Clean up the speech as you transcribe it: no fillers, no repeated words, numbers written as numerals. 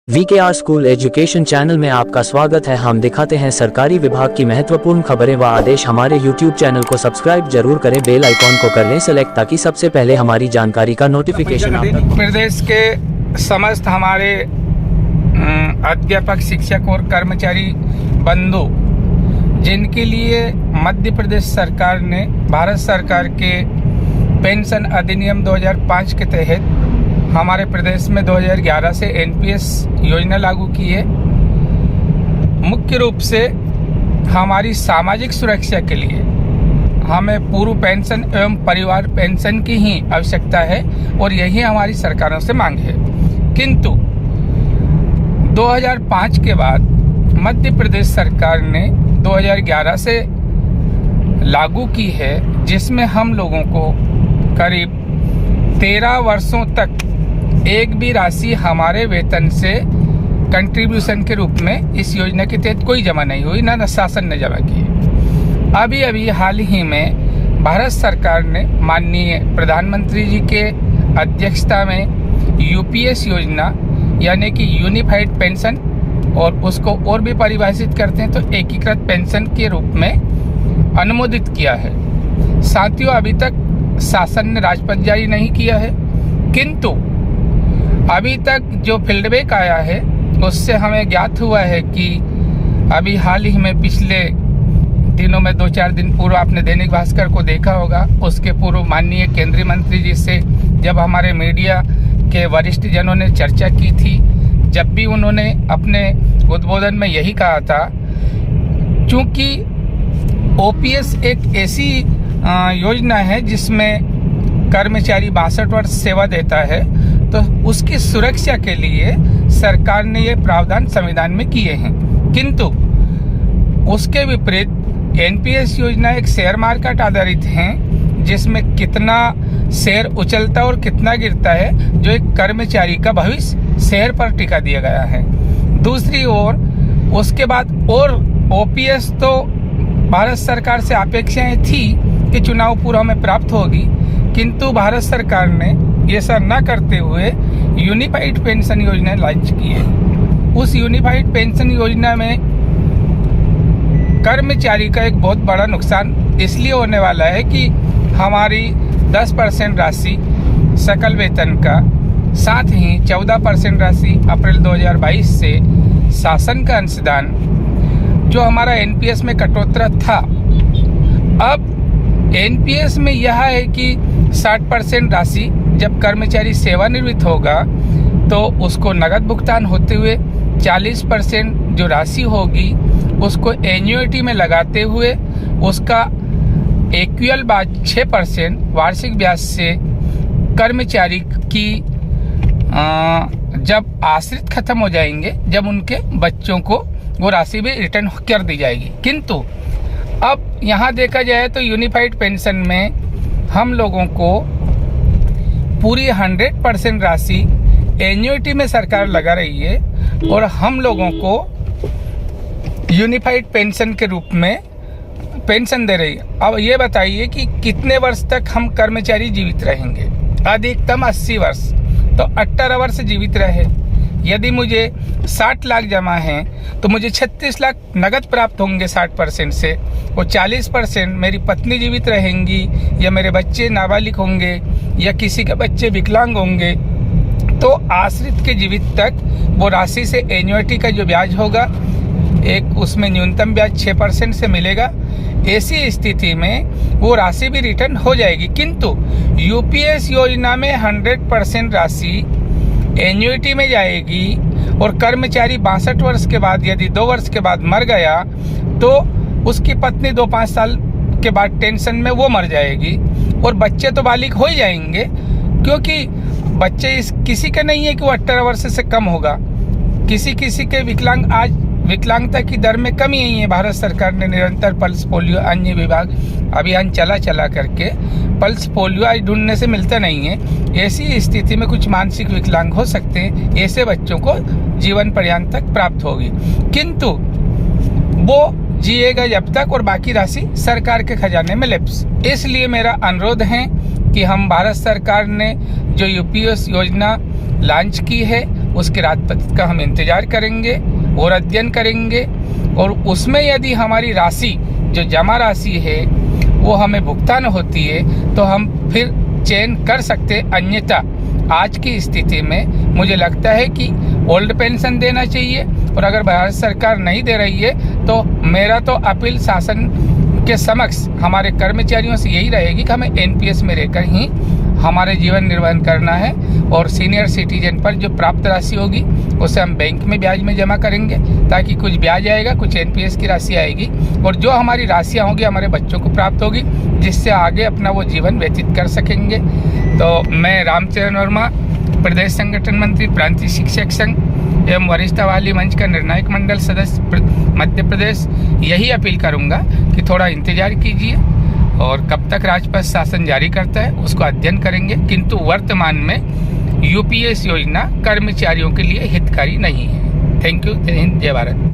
VKR school education channel में आपका स्वागत है। हम दिखाते हैं सरकारी विभाग की महत्वपूर्ण खबरें व आदेश। हमारे YouTube चैनल को सब्सक्राइब जरूर करें, बेल आइकॉन को कर लें सेलेक्ट ताकि सबसे पहले हमारी जानकारी का नोटिफिकेशन आप तक। प्रदेश के समस्त हमारे अध्यापक, शिक्षक और कर्मचारी बंधु जिनके लिए मध्य प्रदेश सरकार ने भारत सरकार के पेंशन अधिनियम 2005 के तहत हमारे प्रदेश में 2011 से एनपीएस योजना लागू की है। मुख्य रूप से हमारी सामाजिक सुरक्षा के लिए हमें पूर्व पेंशन एवं परिवार पेंशन की ही आवश्यकता है और यही हमारी सरकारों से मांग है। किंतु 2005 के बाद मध्य प्रदेश सरकार ने 2011 से लागू की है, जिसमें हम लोगों को करीब 13 वर्षों तक एक भी राशि हमारे वेतन से कंट्रीब्यूशन के रूप में इस योजना के तहत कोई जमा नहीं हुई, ना शासन ने जमा की। अभी हाल ही में भारत सरकार ने माननीय प्रधानमंत्री जी के अध्यक्षता में यूपीएस योजना यानी कि यूनिफाइड पेंशन, और उसको और भी परिभाषित करते हैं तो एकीकृत पेंशन के रूप में अनुमोदित किया है। साथियों, अभी तक शासन ने राजपत्र जारी नहीं किया है, किंतु अभी तक जो फीडबैक आया है उससे हमें ज्ञात हुआ है कि अभी हाल ही में पिछले दिनों में 2-4 दिन पूर्व आपने दैनिक भास्कर को देखा होगा, उसके पूर्व माननीय केंद्रीय मंत्री जी से जब हमारे मीडिया के वरिष्ठ जनों ने चर्चा की थी, जब भी उन्होंने अपने उद्बोधन में यही कहा था, चूँकि ओपीएस एक ऐसी योजना है जिसमें कर्मचारी 62 वर्ष सेवा देता है, तो उसकी सुरक्षा के लिए सरकार ने ये प्रावधान संविधान में किए हैं। किंतु उसके विपरीत एनपीएस योजना एक शेयर मार्केट आधारित है, जिसमें कितना शेयर उछलता और कितना गिरता है, जो एक कर्मचारी का भविष्य शेयर पर टिका दिया गया है। दूसरी ओर उसके बाद और ओपीएस तो भारत सरकार से अपेक्षाएं थी कि चुनाव पूर्व में प्राप्त होगी, किंतु भारत सरकार ने ये सब न करते हुए यूनिफाइड पेंशन योजना लॉन्च की है। उस यूनिफाइड पेंशन योजना में कर्मचारी का एक बहुत बड़ा नुकसान इसलिए होने वाला है कि हमारी 10% राशि सकल वेतन का, साथ ही 14% राशि अप्रैल 2022 से शासन का अंशदान जो हमारा एनपीएस में कटौती था, अब एनपीएस में यह है कि 60% राशि जब कर्मचारी सेवानिवृत्त होगा तो उसको नगद भुगतान होते हुए 40% जो राशि होगी उसको एन्युइटी में लगाते हुए उसका इक्वल 6% वार्षिक ब्याज से कर्मचारी की जब आश्रित खत्म हो जाएंगे, जब उनके बच्चों को वो राशि भी रिटर्न कर दी जाएगी। किंतु अब यहाँ देखा जाए तो यूनिफाइड पेंशन में हम लोगों को पूरी 100% राशि एन्युइटी में सरकार लगा रही है और हम लोगों को यूनिफाइड पेंशन के रूप में पेंशन दे रही है। अब ये बताइए कि कितने वर्ष तक हम कर्मचारी जीवित रहेंगे? अधिकतम 80 वर्ष, तो 18 वर्ष जीवित रहे। यदि मुझे 60 लाख जमा हैं तो मुझे 36 लाख नगद प्राप्त होंगे 60% से, और 40% मेरी पत्नी जीवित रहेंगी या मेरे बच्चे नाबालिग होंगे या किसी के बच्चे विकलांग होंगे, तो आश्रित के जीवित तक वो राशि से एन्युइटी का जो ब्याज होगा, एक उसमें न्यूनतम ब्याज 6% से मिलेगा। ऐसी स्थिति में वो राशि भी रिटर्न हो जाएगी। किंतु यूपीएस योजना में 100% राशि एन्युइटी में जाएगी और कर्मचारी 62 वर्ष के बाद यदि 2 वर्ष के बाद मर गया तो उसकी पत्नी 2-5 साल के बाद टेंशन में वो मर जाएगी, और बच्चे तो बालिग हो ही जाएंगे, क्योंकि बच्चे किसी के नहीं है कि वो 18 वर्ष से कम होगा। किसी के विकलांग, आज विकलांगता की दर में कमी आई है। भारत सरकार ने निरंतर पल्स पोलियो अन्य विभाग अभियान चला करके पल्स पोलियो आज ढूंढने से मिलता नहीं है। ऐसी स्थिति में कुछ मानसिक विकलांग हो सकते हैं, ऐसे बच्चों को जीवन पर्यंत तक प्राप्त होगी, किंतु वो जिएगा जब तक और बाकी राशि सरकार के खजाने में लेप्स। इसलिए मेरा अनुरोध है कि हम भारत सरकार ने जो यूपीएस योजना लॉन्च की है उसके राजपत्र का हम इंतजार करेंगे और अध्ययन करेंगे, और उसमें यदि हमारी राशि जो जमा राशि है वो हमें भुगतान होती है तो हम फिर चयन कर सकते। अन्यथा आज की स्थिति में मुझे लगता है कि ओल्ड पेंशन देना चाहिए, और अगर भारत सरकार नहीं दे रही है तो मेरा तो अपील शासन के समक्ष हमारे कर्मचारियों से यही रहेगी कि हमें एनपीएस में रहकर ही हमारे जीवन निर्वाह करना है, और सीनियर सिटीजन पर जो प्राप्त राशि होगी उसे हम बैंक में ब्याज में जमा करेंगे, ताकि कुछ ब्याज आएगा, कुछ एनपीएस की राशि आएगी, और जो हमारी राशियाँ होगी हमारे बच्चों को प्राप्त होगी, जिससे आगे अपना वो जीवन व्यतीत कर सकेंगे। तो मैं रामचरण वर्मा, प्रदेश संगठन मंत्री, प्रांतीय शिक्षक संघ एवं वरिष्ठ वाली मंच का निर्णायक मंडल सदस्य मध्य प्रदेश, यही अपील करूंगा कि थोड़ा इंतजार कीजिए, और कब तक राजपत्र शासन जारी करता है उसको अध्ययन करेंगे, किंतु वर्तमान में यूपीएस योजना कर्मचारियों के लिए हितकारी नहीं है। Thank you. जय हिंद, जय भारत।